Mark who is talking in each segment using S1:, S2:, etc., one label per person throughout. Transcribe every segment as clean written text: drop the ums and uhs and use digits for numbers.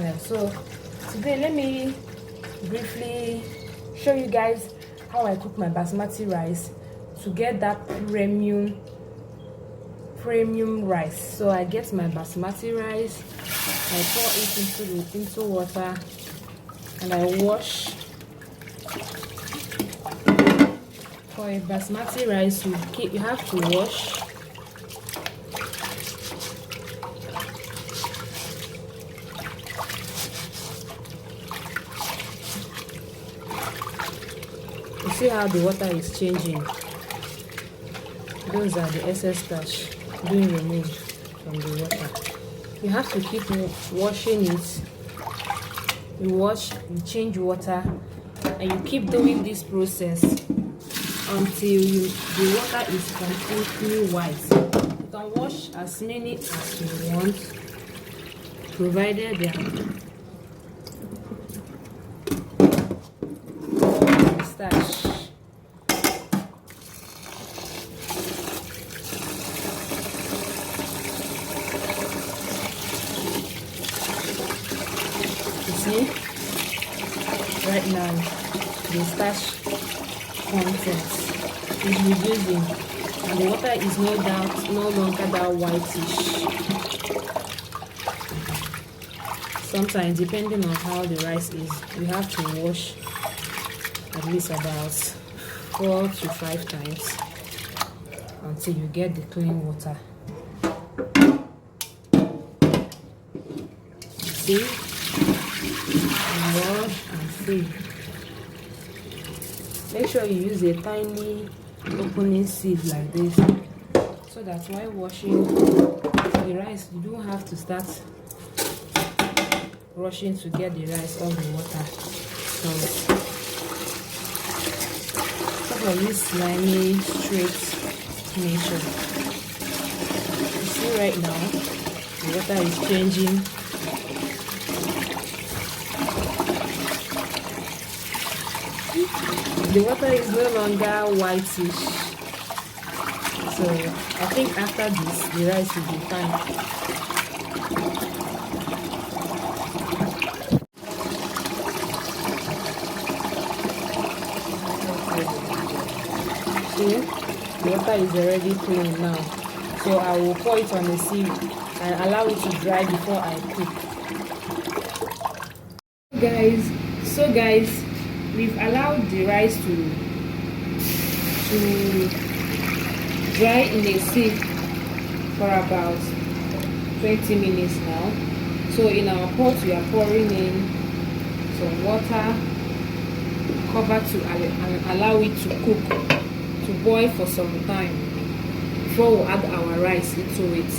S1: channel. So today let me briefly show you guys how I cook my basmati rice to get that premium rice. So I get my basmati rice, I pour it into water, and I wash. For a basmati rice, you have to wash. You see how the water is changing? Those are the excess starch being removed from the water. You have to keep washing it. You wash, you change water, and you keep doing this process until the water is completely white. You can wash as many as you want, provided they are starch. You see, right now the starch content is reducing and the water is no longer that whitish. Sometimes, depending on how the rice is, you have to wash at least about 4 to 5 times until you get the clean water. See, and wash and see. Make sure you use a tiny opening sieve like this, so that while washing the rice, you don't have to start rushing to get the rice off the water. So for this slimy, straight nature, you see right now the water is changing. The water is no longer whitish, so I think after this the rice will be fine. See, the water is already clean now, so I will pour it on the sieve and allow it to dry before I cook. Guys, we've allowed the rice to dry in a sieve for about 20 minutes now. So in our pot we are pouring in some water, cover to allow it to cook, to boil for some time before we add our rice into it.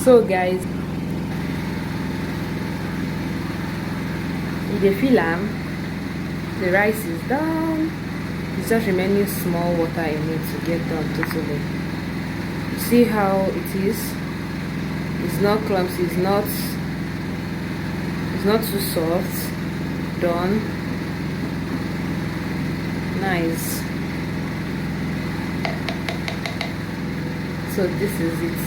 S1: So guys, if you feel the rice is done. It's just remaining small water in it to get done totally. You see how it is? It's not clumsy, it's not too soft. Done. Nice. So this is it.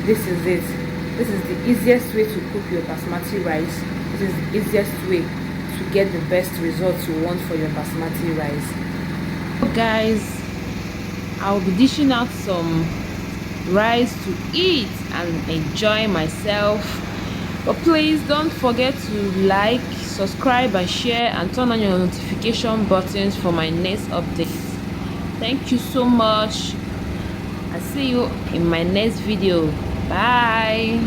S1: This is the easiest way to cook your basmati rice. This is the easiest way to get the best results you want for your basmati rice. So guys, I'll be dishing out some rice to eat and enjoy myself. But please don't forget to like, subscribe and share, and turn on your notification buttons for my next updates. Thank you so much. I'll see you in my next video. Bye.